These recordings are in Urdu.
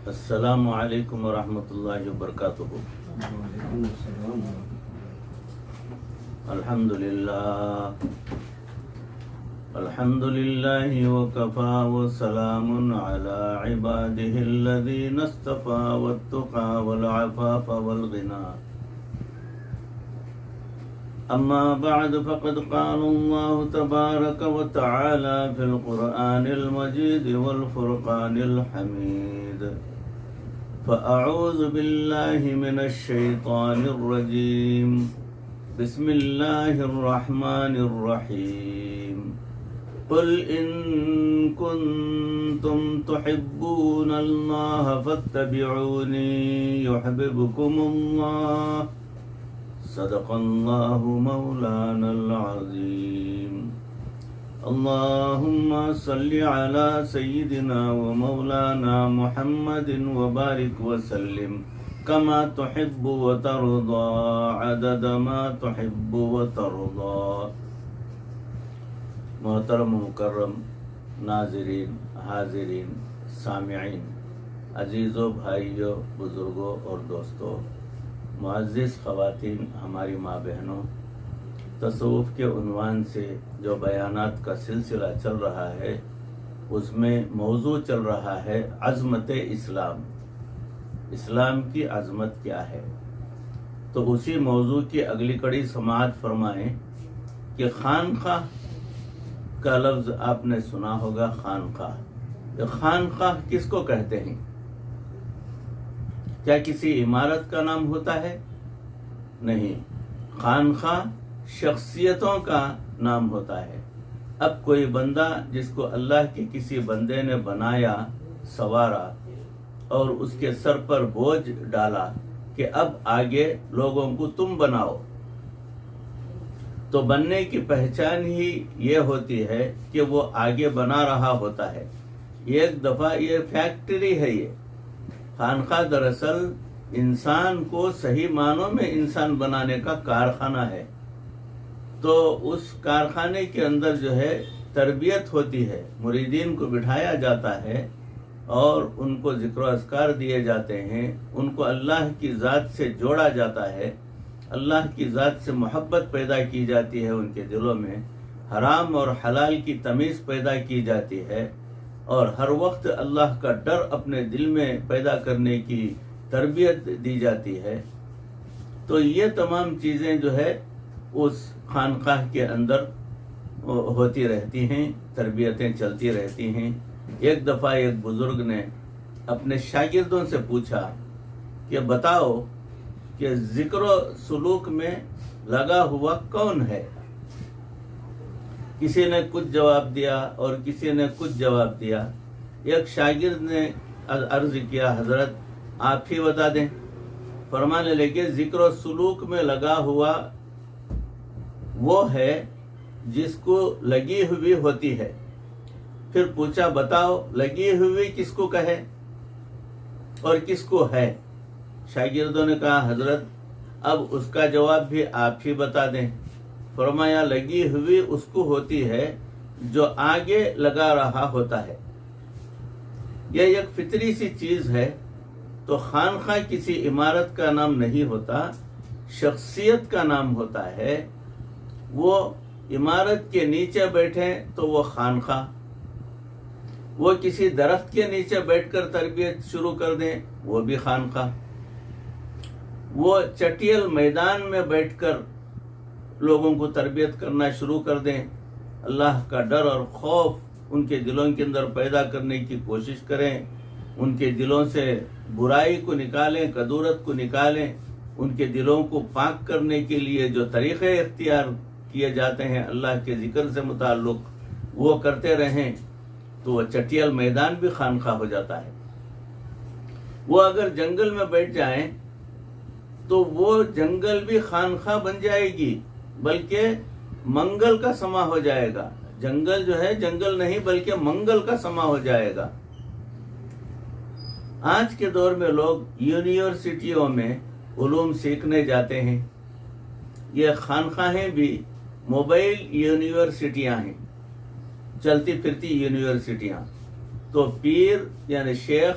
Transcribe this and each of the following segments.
السلام علیکم ورحمۃ اللہ وبرکاتہ۔ الحمد للہ وکفا وسلام علی عباده الذین اصطفى والتقى والعفاف والغنى، اما بعد فقد قال اللہ تبارک وتعالی فی القرآن المجید والفرقان الحمید، فأعوذ باللہ من الشیطان الرجیم، بسم اللہ الرحمن الرحیم، قل ان کنتم تحبون اللہ فاتبعونی یحببکم اللہ، صدق اللہ مولانا العظیم۔ اللہم صلی علی سیدنا و مولانا محمد وبارک وسلم کما تحب و ترضا عدد ما تحب و ترضا۔ محترم و مکرم ناظرین، حاضرین، سامعین، عزیزوں، بھائیوں، بزرگوں اور دوستوں، معزز خواتین، ہماری ماں بہنوں، تصوف کے عنوان سے جو بیانات کا سلسلہ چل رہا ہے اس میں موضوع چل رہا ہے عظمت اسلام، اسلام کی عظمت کیا ہے۔ تو اسی موضوع کی اگلی کڑی سماعت فرمائیں کہ خانقاہ کا لفظ آپ نے سنا ہوگا، خانقاہ۔ یہ خانقاہ کس کو کہتے ہیں؟ کیا کسی عمارت کا نام ہوتا ہے؟ نہیں، خانقاہ شخصیتوں کا نام ہوتا ہے۔ اب کوئی بندہ جس کو اللہ کے کسی بندے نے بنایا، سنوارا اور اس کے سر پر بوجھ ڈالا کہ اب آگے لوگوں کو تم بناؤ، تو بننے کی پہچان ہی یہ ہوتی ہے کہ وہ آگے بنا رہا ہوتا ہے۔ ایک دفعہ یہ فیکٹری ہے، یہ خانقاہ دراصل انسان کو صحیح معنوں میں انسان بنانے کا کارخانہ ہے۔ تو اس کارخانے کے اندر جو ہے تربیت ہوتی ہے، مریدین کو بٹھایا جاتا ہے اور ان کو ذکر و اذکار دیے جاتے ہیں، ان کو اللہ کی ذات سے جوڑا جاتا ہے، اللہ کی ذات سے محبت پیدا کی جاتی ہے، ان کے دلوں میں حرام اور حلال کی تمیز پیدا کی جاتی ہے، اور ہر وقت اللہ کا ڈر اپنے دل میں پیدا کرنے کی تربیت دی جاتی ہے۔ تو یہ تمام چیزیں جو ہے اس خانقاہ کے اندر ہوتی رہتی ہیں، تربیتیں چلتی رہتی ہیں۔ ایک دفعہ ایک بزرگ نے اپنے شاگردوں سے پوچھا کہ بتاؤ کہ ذکر و سلوک میں لگا ہوا کون ہے؟ کسی نے کچھ جواب دیا اور کسی نے کچھ جواب دیا۔ ایک شاگرد نے عرض کیا، حضرت آپ ہی بتا دیں۔ فرمانے لگے ذکر و سلوک میں لگا ہوا وہ ہے جس کو لگی ہوئی ہوتی ہے۔ پھر پوچھا بتاؤ لگی ہوئی کس کو کہے اور کس کو ہے؟ شاگردوں نے کہا حضرت اب اس کا جواب بھی آپ ہی بتا دیں۔ فرمایا لگی ہوئی اس کو ہوتی ہے جو آگے لگا رہا ہوتا ہے۔ یہ ایک فطری سی چیز ہے۔ تو خانقاہ کسی عمارت کا نام نہیں ہوتا، شخصیت کا نام ہوتا ہے۔ وہ عمارت کے نیچے بیٹھیں تو وہ خانقاہ، وہ کسی درخت کے نیچے بیٹھ کر تربیت شروع کر دیں وہ بھی خانقاہ، وہ چٹیل میدان میں بیٹھ کر لوگوں کو تربیت کرنا شروع کر دیں، اللہ کا ڈر اور خوف ان کے دلوں کے اندر پیدا کرنے کی کوشش کریں، ان کے دلوں سے برائی کو نکالیں، کدورت کو نکالیں، ان کے دلوں کو پاک کرنے کے لیے جو طریقے اختیار کیے جاتے ہیں اللہ کے ذکر سے متعلق وہ کرتے رہیں، تو وہ چٹیل میدان بھی خانقاہ ہو جاتا ہے۔ وہ اگر جنگل میں بیٹھ جائیں تو وہ جنگل بھی خانقاہ بن جائے گی، بلکہ منگل کا سما ہو جائے گا۔ جنگل جو ہے جنگل نہیں بلکہ منگل کا سما ہو جائے گا۔ آج کے دور میں لوگ یونیورسٹیوں میں علوم سیکھنے جاتے ہیں۔ یہ خانقاہیں بھی موبائل یونیورسٹیاں ہیں، چلتی پھرتی یونیورسٹیاں۔ تو پیر یعنی شیخ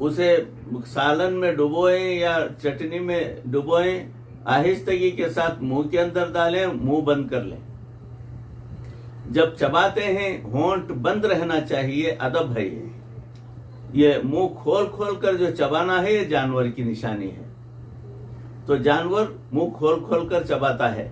اسے سالن میں ڈبوئیں یا چٹنی میں ڈبوئیں، آہستگی کے ساتھ منہ کے اندر ڈالیں، منہ بند کر لیں۔ جب چباتے ہیں ہونٹ بند رہنا چاہیے، ادب ہے یہ منہ کھول کھول کر جو چبانا ہے یہ جانور کی نشانی ہے۔ تو جانور منہ کھول کھول کر چباتا ہے،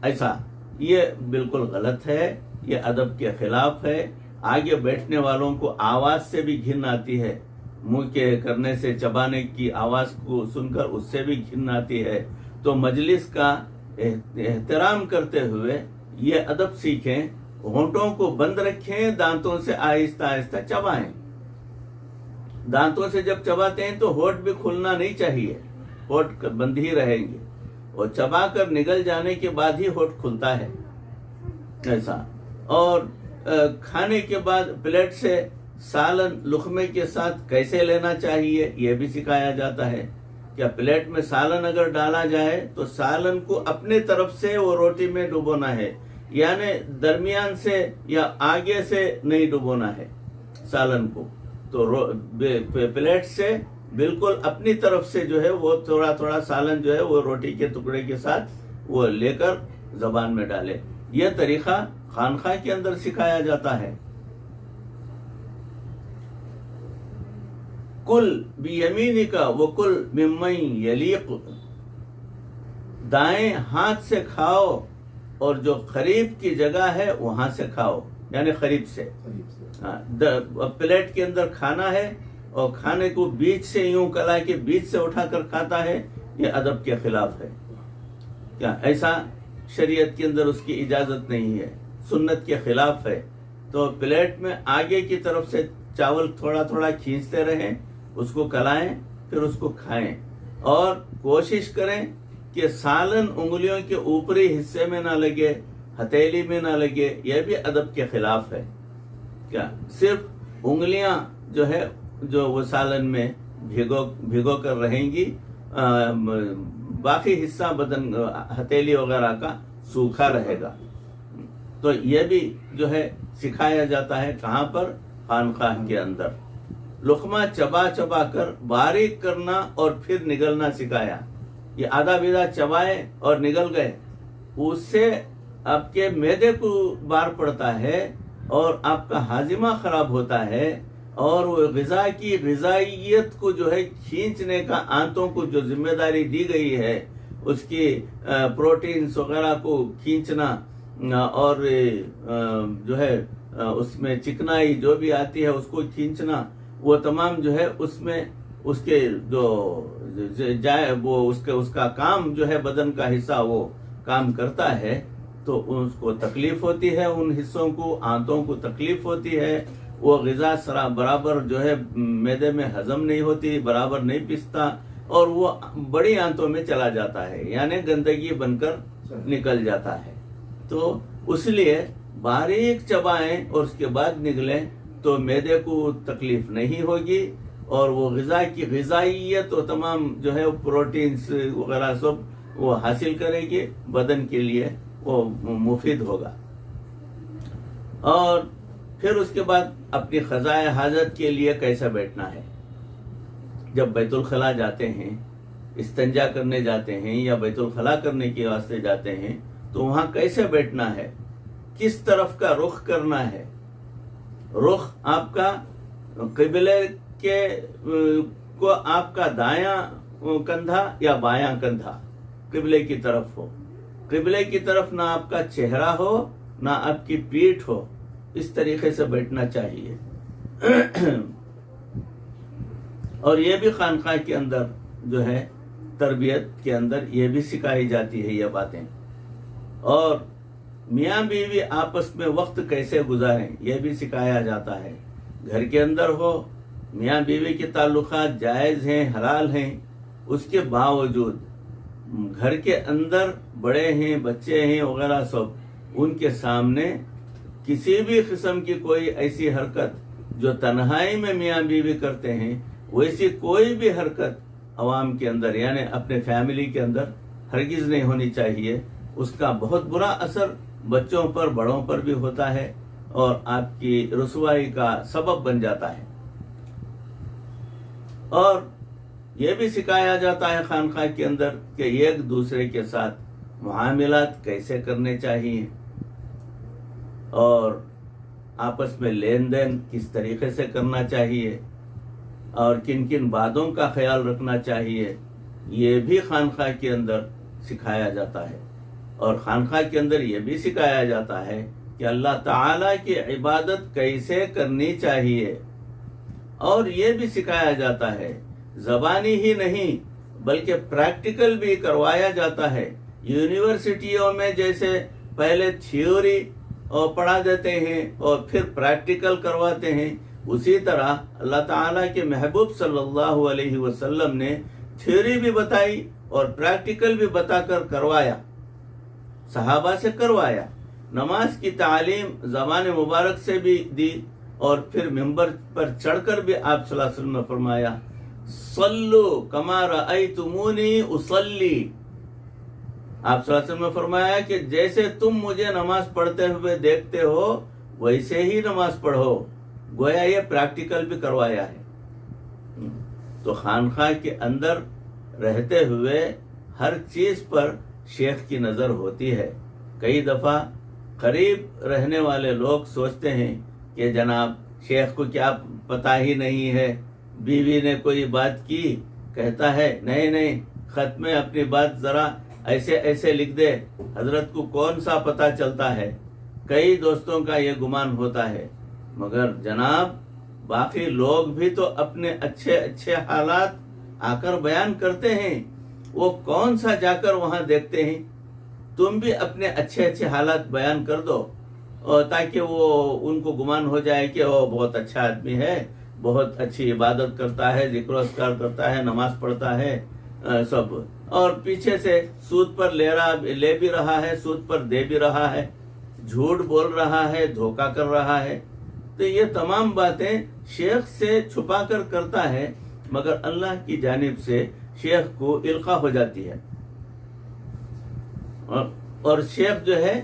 ایسا، یہ بالکل غلط ہے، یہ ادب کے خلاف ہے۔ آگے بیٹھنے والوں کو آواز سے بھی گھن آتی ہے، منہ کے کرنے سے، چبانے کی آواز کو سن کر اس سے بھی گھن آتی ہے۔ تو مجلس کا احترام کرتے ہوئے یہ ادب سیکھیں، ہونٹوں کو بند رکھیں، دانتوں سے آہستہ آہستہ چبائیں۔ دانتوں سے جب چباتے ہیں تو ہونٹ بھی کھلنا نہیں چاہیے، ہونٹ بند ہی رہیں گے، اور چبا کر نگل جانے کے بعد ہی ہونٹ کھلتا ہے، ایسا۔ اور کھانے کے بعد پلیٹ سے سالن لقمے کے ساتھ کیسے لینا چاہیے یہ بھی سکھایا جاتا ہے۔ کیا پلیٹ میں سالن اگر ڈالا جائے تو سالن کو اپنے طرف سے وہ روٹی میں ڈبونا ہے، یعنی درمیان سے یا آگے سے نہیں ڈبونا ہے سالن کو۔ تو پلیٹ سے بالکل اپنی طرف سے جو ہے وہ تھوڑا تھوڑا سالن جو ہے وہ روٹی کے ٹکڑے کے ساتھ وہ لے کر زبان میں ڈالے۔ یہ طریقہ خانقاہ کے اندر سکھایا جاتا ہے۔ کل بیمینک وکل ممن یلیق، دائیں ہاتھ سے کھاؤ اور جو قریب کی جگہ ہے وہاں سے کھاؤ، یعنی قریب سے۔ پلیٹ کے اندر کھانا ہے اور کھانے کو بیچ سے یوں کلا کے بیچ سے اٹھا کر کھاتا ہے، یہ ادب کے خلاف ہے۔ کیا ایسا شریعت کے اندر اس کی اجازت نہیں ہے، سنت کے خلاف ہے۔ تو پلیٹ میں آگے کی طرف سے چاول تھوڑا تھوڑا کھینچتے رہیں، اس کو کلائیں، پھر اس کو کھائیں، اور کوشش کریں کہ سالن انگلیوں کے اوپری حصے میں نہ لگے، ہتھیلی میں نہ لگے، یہ بھی ادب کے خلاف ہے۔ کیا صرف انگلیاں جو ہے جو وہ سالن میں بھگو کر رہیں گی، باقی حصہ بدن ہتھیلی وغیرہ کا سوکھا رہے گا۔ تو یہ بھی جو ہے سکھایا جاتا ہے، کہاں پر؟ خانقاہ کے اندر۔ لقمہ چبا چبا کر باریک کرنا اور پھر نگلنا سکھایا۔ یہ آدھا بیدھا چبائے اور نگل گئے، اس سے آپ کے معدے کو بار پڑتا ہے اور آپ کا ہاضمہ خراب ہوتا ہے، اور وہ غذا کی غذائیت کو جو ہے کھینچنے کا آنتوں کو جو ذمہ داری دی گئی ہے، اس کی پروٹینز وغیرہ کو کھینچنا، اور جو ہے اس میں چکنائی جو بھی آتی ہے اس کو کھینچنا، وہ تمام جو ہے اس میں اس کے جو جائے وہ اس کا کام جو ہے بدن کا حصہ وہ کام کرتا ہے، تو اس کو تکلیف ہوتی ہے، ان حصوں کو، آنتوں کو تکلیف ہوتی ہے، وہ غذا برابر جو ہے معدے میں ہضم نہیں ہوتی، برابر نہیں پستا، اور وہ بڑی آنتوں میں چلا جاتا ہے، یعنی گندگی بن کر نکل جاتا ہے۔ تو اس لیے باریک چبائیں اور اس کے بعد نگلیں تو معدے کو تکلیف نہیں ہوگی، اور وہ غذا کی غذائیت اور تمام جو ہے پروٹینز وغیرہ سب وہ حاصل کرے گی، بدن کے لیے وہ مفید ہوگا۔ اور پھر اس کے بعد اپنی قضائے حاجت کے لیے کیسا بیٹھنا ہے۔ جب بیت الخلاء جاتے ہیں، استنجا کرنے جاتے ہیں یا بیت الخلاء کرنے کے واسطے جاتے ہیں، تو وہاں کیسے بیٹھنا ہے، کس طرف کا رخ کرنا ہے۔ رخ آپ کا قبلے کے کو آپ کا دایاں کندھا یا بایاں کندھا قبلے کی طرف ہو، قبلے کی طرف نہ آپ کا چہرہ ہو نہ آپ کی پیٹھ ہو، اس طریقے سے بیٹھنا چاہیے۔ اور یہ بھی خانقاہ کے اندر جو ہے تربیت کے اندر یہ بھی سکھائی جاتی ہے یہ باتیں۔ اور میاں بیوی آپس میں وقت کیسے گزاریں یہ بھی سکھایا جاتا ہے۔ گھر کے اندر ہو، میاں بیوی کے تعلقات جائز ہیں، حلال ہیں، اس کے باوجود گھر کے اندر بڑے ہیں، بچے ہیں وغیرہ سب، ان کے سامنے کسی بھی قسم کی کوئی ایسی حرکت جو تنہائی میں میاں بیوی کرتے ہیں، ویسی کوئی بھی حرکت عوام کے اندر یعنی اپنے فیملی کے اندر ہرگز نہیں ہونی چاہیے۔ اس کا بہت برا اثر بچوں پر، بڑوں پر بھی ہوتا ہے، اور آپ کی رسوائی کا سبب بن جاتا ہے۔ اور یہ بھی سکھایا جاتا ہے خانقاہ کے اندر کہ ایک دوسرے کے ساتھ معاملات کیسے کرنے چاہیے اور آپس میں لین دین کس طریقے سے کرنا چاہیے اور کن کن باتوں کا خیال رکھنا چاہیے، یہ بھی خانقاہ کے اندر سکھایا جاتا ہے۔ اور خانقاہ کے اندر یہ بھی سکھایا جاتا ہے کہ اللہ تعالیٰ کی عبادت کیسے کرنی چاہیے، اور یہ بھی سکھایا جاتا ہے زبانی ہی نہیں بلکہ پریکٹیکل بھی کروایا جاتا ہے۔ یونیورسٹیوں میں جیسے پہلے تھیوری پڑھا دیتے ہیں اور پھر پریکٹیکل کرواتے ہیں، اسی طرح اللہ تعالیٰ کے محبوب صلی اللہ علیہ وسلم نے تھیوری بھی بتائی اور پریکٹیکل بھی بتا کر کروایا، صحابہ سے کروایا۔ نماز کی تعلیم زبان مبارک سے بھی دی اور پھر ممبر پر چڑھ کر بھی آپ صلی اللہ علیہ وسلم نے فرمایا صلو کما رأیتمونی اصلی۔ آپ صلی اللہ علیہ وسلم نے فرمایا کہ جیسے تم مجھے نماز پڑھتے ہوئے دیکھتے ہو ویسے ہی نماز پڑھو، گویا یہ پریکٹیکل بھی کروایا ہے۔ تو خانقاہ کے اندر رہتے ہوئے ہر چیز پر شیخ کی نظر ہوتی ہے۔ کئی دفعہ قریب رہنے والے لوگ سوچتے ہیں کہ جناب شیخ کو کیا پتہ ہی نہیں ہے، بیوی نے کوئی بات کی، کہتا ہے نہیں خط میں اپنی بات ذرا ایسے ایسے لکھ دے، حضرت کو کون سا پتہ چلتا ہے۔ کئی دوستوں کا یہ گمان ہوتا ہے، مگر جناب باقی لوگ بھی تو اپنے اچھے اچھے حالات آ کر بیان کرتے ہیں، وہ کون سا جا کر وہاں دیکھتے ہیں۔ تم بھی اپنے اچھے اچھے حالات بیان کر دو اور تاکہ وہ ان کو گمان ہو جائے کہ وہ بہت اچھا آدمی ہے، بہت اچھی عبادت کرتا ہے، ذکر و اذکار کرتا ہے، نماز پڑھتا ہے سب، اور پیچھے سے سود پر لے بھی رہا ہے، سود پر دے بھی رہا ہے، جھوٹ بول رہا ہے، دھوکہ کر رہا ہے۔ تو یہ تمام باتیں شیخ سے چھپا کر کرتا ہے، مگر اللہ کی جانب سے شیخ کو القاء ہو جاتی ہے، اور شیخ جو ہے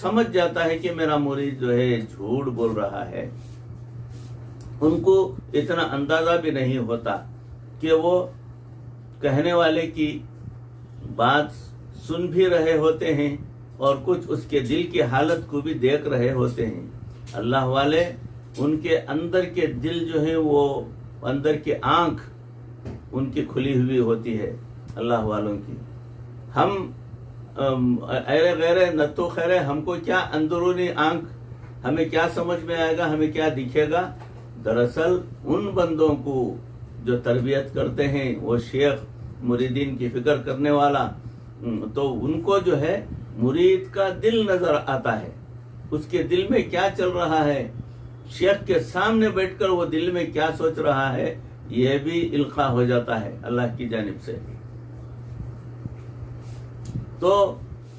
سمجھ جاتا ہے کہ میرا مرید جو ہے جھوٹ بول رہا ہے۔ ان کو اتنا اندازہ بھی نہیں ہوتا کہ وہ کہنے والے کی بات سن بھی رہے ہوتے ہیں اور کچھ اس کے دل کی حالت کو بھی دیکھ رہے ہوتے ہیں۔ اللہ والے ان کے اندر کے دل جو ہیں وہ اندر کی آنکھ ان کی کھلی ہوئی ہوتی ہے اللہ والوں کی۔ ہم ایرے غیرے نتو خیرے، ہم کو کیا اندرونی آنکھ، ہمیں کیا سمجھ میں آئے گا، ہمیں کیا دکھے گا۔ دراصل ان بندوں کو جو تربیت کرتے ہیں وہ شیخ مریدین کی فکر کرنے والا، تو ان کو جو ہے مرید کا دل نظر آتا ہے، اس کے دل میں کیا چل رہا ہے، شیخ کے سامنے بیٹھ کر وہ دل میں کیا سوچ رہا ہے، یہ بھی القاء ہو جاتا ہے اللہ کی جانب سے۔ تو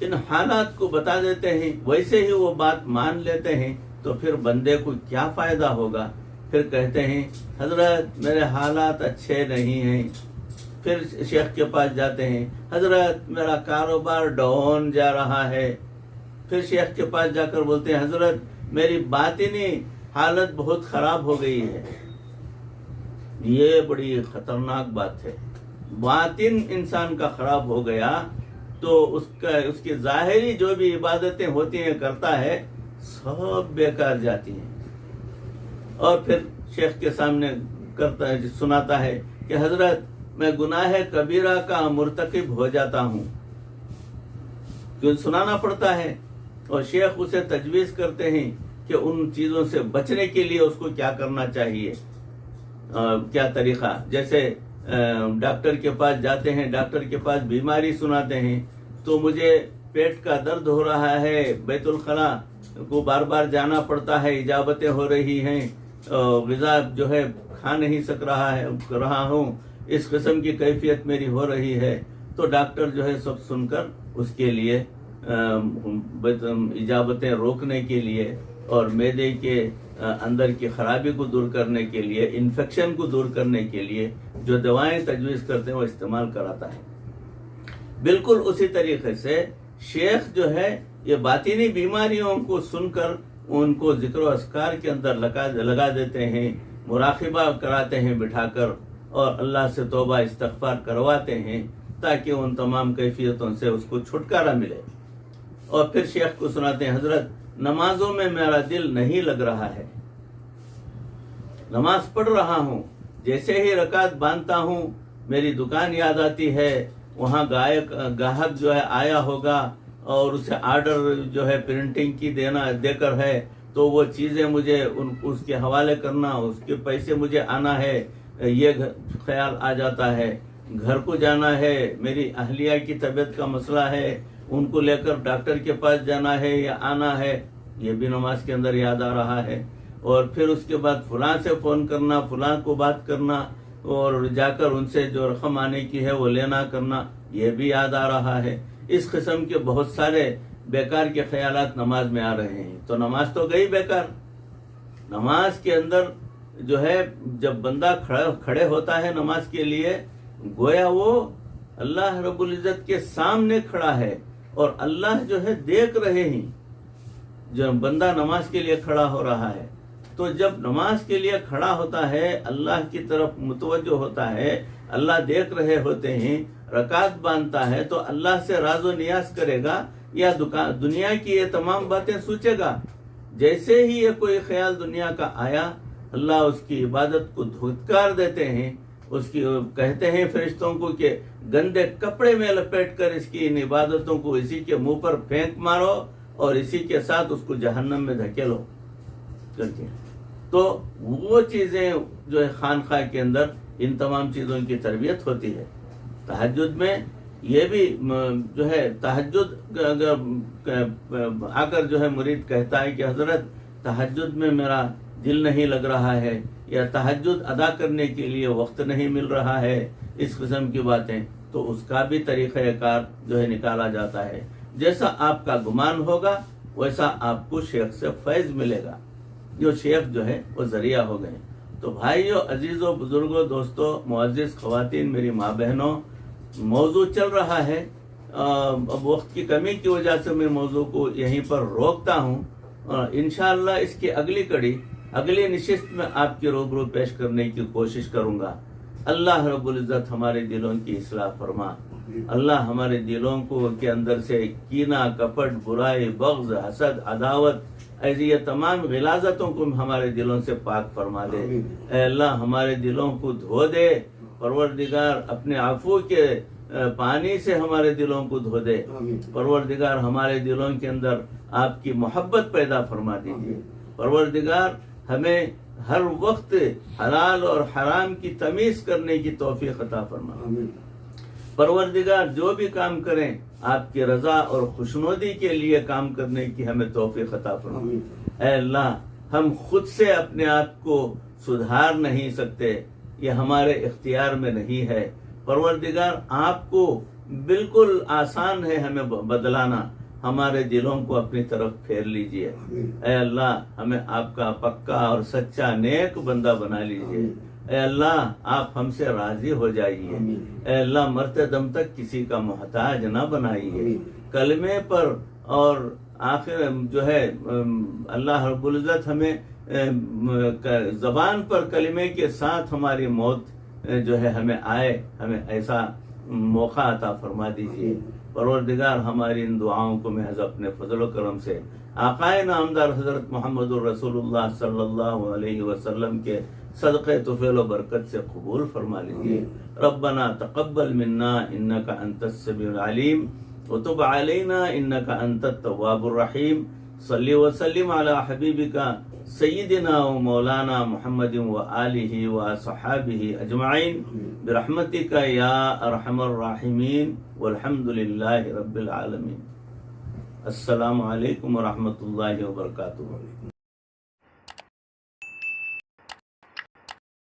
ان حالات کو بتا دیتے ہیں، ویسے ہی وہ بات مان لیتے ہیں، تو پھر بندے کو کیا فائدہ ہوگا۔ پھر کہتے ہیں حضرت میرے حالات اچھے نہیں ہیں، پھر شیخ کے پاس جاتے ہیں، حضرت میرا کاروبار ڈاؤن جا رہا ہے، پھر شیخ کے پاس جا کر بولتے ہیں حضرت میری باطنی حالت بہت خراب ہو گئی ہے۔ یہ بڑی خطرناک بات ہے۔ باطن انسان کا خراب ہو گیا تو اس کی ظاہری جو بھی عبادتیں ہوتی ہیں کرتا ہے سب بیکار جاتی ہیں۔ اور پھر شیخ کے سامنے کرتا ہے، سناتا ہے کہ حضرت میں گناہ کبیرہ کا مرتکب ہو جاتا ہوں، کیوں سنانا پڑتا ہے، اور شیخ اسے تجویز کرتے ہیں کہ ان چیزوں سے بچنے کے لیے اس کو کیا کرنا چاہیے، کیا طریقہ۔ جیسے ڈاکٹر کے پاس جاتے ہیں، ڈاکٹر کے پاس بیماری سناتے ہیں، تو مجھے پیٹ کا درد ہو رہا ہے، بیت الخلا کو بار بار جانا پڑتا ہے، اجابتیں ہو رہی ہیں، غذا جو ہے کھا نہیں سک رہا ہوں، اس قسم کی کیفیت میری ہو رہی ہے، تو ڈاکٹر جو ہے سب سن کر اس کے لیے اجابتیں روکنے کے لیے اور معدے کے اندر کی خرابی کو دور کرنے کے لیے، انفیکشن کو دور کرنے کے لیے جو دوائیں تجویز کرتے ہیں وہ استعمال کراتا ہے۔ بالکل اسی طریقے سے شیخ جو ہے یہ باطنی بیماریوں کو سن کر ان کو ذکر و اذکار کے اندر لگا دیتے ہیں، مراقبہ کراتے ہیں بٹھا کر، اور اللہ سے توبہ استغفار کرواتے ہیں تاکہ ان تمام کیفیتوں سے اس کو چھٹکارا ملے۔ اور پھر شیخ کو سناتے ہیں، حضرت نمازوں میں میرا دل نہیں لگ رہا ہے، نماز پڑھ رہا ہوں، جیسے ہی رکعت باندھتا ہوں میری دکان یاد آتی ہے، وہاں گاہک جو ہے آیا ہوگا اور اسے آرڈر جو ہے پرنٹنگ کی دے کر ہے، تو وہ چیزیں مجھے اس کے حوالے کرنا، اس کے پیسے مجھے آنا ہے، یہ خیال آ جاتا ہے۔ گھر کو جانا ہے، میری اہلیہ کی طبیعت کا مسئلہ ہے، ان کو لے کر ڈاکٹر کے پاس جانا ہے یا آنا ہے، یہ بھی نماز کے اندر یاد آ رہا ہے۔ اور پھر اس کے بعد فلاں سے فون کرنا، فلاں کو بات کرنا، اور جا کر ان سے جو رقم آنے کی ہے وہ لینا کرنا، یہ بھی یاد آ رہا ہے۔ اس قسم کے بہت سارے بیکار کے خیالات نماز میں آ رہے ہیں، تو نماز تو گئی بیکار۔ نماز کے اندر جو ہے جب بندہ کھڑے ہوتا ہے نماز کے لیے، گویا وہ اللہ رب العزت کے سامنے کھڑا ہے، اور اللہ جو ہے دیکھ رہے ہیں جب بندہ نماز کے لیے کھڑا ہو رہا ہے۔ تو جب نماز کے لیے کھڑا ہوتا ہے، اللہ کی طرف متوجہ ہوتا ہے، اللہ دیکھ رہے ہوتے ہیں، رکعت باندھتا ہے، تو اللہ سے راز و نیاز کرے گا یا دنیا کی یہ تمام باتیں سوچے گا؟ جیسے ہی یہ کوئی خیال دنیا کا آیا، اللہ اس کی عبادت کو دھتکار دیتے ہیں، اس کی کہتے ہیں فرشتوں کو کہ گندے کپڑے میں لپیٹ کر اس کی ان عبادتوں کو اسی کے منہ پر پھینک مارو اور اسی کے ساتھ اس کو جہنم میں دھکیلو کر کے۔ تو وہ چیزیں جو ہے خانقاہ کے اندر ان تمام چیزوں کی تربیت ہوتی ہے۔ تہجد میں یہ بھی جو ہے تہجد آ کر جو ہے مرید کہتا ہے کہ حضرت تہجد میں میرا دل نہیں لگ رہا ہے، یا تہجد ادا کرنے کے لیے وقت نہیں مل رہا ہے، اس قسم کی باتیں، تو اس کا بھی طریقہ کار جو ہے نکالا جاتا ہے۔ جیسا آپ کا گمان ہوگا ویسا آپ کو شیخ سے فیض ملے گا، جو شیخ جو ہے وہ ذریعہ ہو گئے۔ تو بھائیو، عزیزوں، بزرگوں، دوستوں، معزز خواتین، میری ماں بہنوں، موضوع چل رہا ہے، اب وقت کی کمی کی وجہ سے میں موضوع کو یہیں پر روکتا ہوں، اور انشاءاللہ اس کی اگلی کڑی اگلی نشست میں آپ کے روبرو پیش کرنے کی کوشش کروں گا۔ اللہ رب العزت ہمارے دلوں کی اصلاح فرما، اللہ ہمارے دلوں کو کے اندر سے کینہ، کپٹ، برائی، بغض، حسد، عداوت، ایسی یہ تمام غلاظتوں کو ہمارے دلوں سے پاک فرما دے۔ اے اللہ ہمارے دلوں کو دھو دے، پروردگار اپنے عفو کے پانی سے ہمارے دلوں کو دھو دے، پروردگار ہمارے دلوں کے اندر آپ کی محبت پیدا فرما دیجیے، پروردگار ہمیں ہر وقت حلال اور حرام کی تمیز کرنے کی توفیق عطا فرما، پروردگار جو بھی کام کریں آپ کی رضا اور خوشنودی کے لیے کام کرنے کی ہمیں توفیق عطا فرما۔ اے اللہ ہم خود سے اپنے آپ کو سدھار نہیں سکتے، یہ ہمارے اختیار میں نہیں ہے، پروردگار آپ کو بالکل آسان ہے ہمیں بدلانا، ہمارے دلوں کو اپنی طرف پھیر لیجئے۔ اے اللہ ہمیں آپ کا پکا اور سچا نیک بندہ بنا لیجئے۔ اے اللہ آپ ہم سے راضی ہو جائیے۔ اے اللہ مرتے دم تک کسی کا محتاج نہ بنائیے، کلمے پر اور آخر جو ہے اللہ رب العزت ہمیں زبان پر کلمے کے ساتھ ہماری موت جو ہے ہمیں آئے، ہمیں ایسا موقع عطا فرما دیجیے۔ پروردگار ہماری ان دعاؤں کو محض اپنے فضل و کرم سے آقائے نامدار حضرت محمد الرسول اللہ صلی اللہ علیہ وسلم کے صدقے طفیل و برکت سے قبول فرما لیجیے۔ ربنا تقبل منا انک انت السمیع العلیم وتب علینا انک انت التواب الرحیم۔ صلی وسلم علی حبیبک سیدنا و مولانا محمد و آلہ و صحابہ اجمعین برحمتک یا ارحم الراحمین والحمد للہ رب العالمین۔ السلام علیکم ورحمۃ اللہ وبرکاتہ۔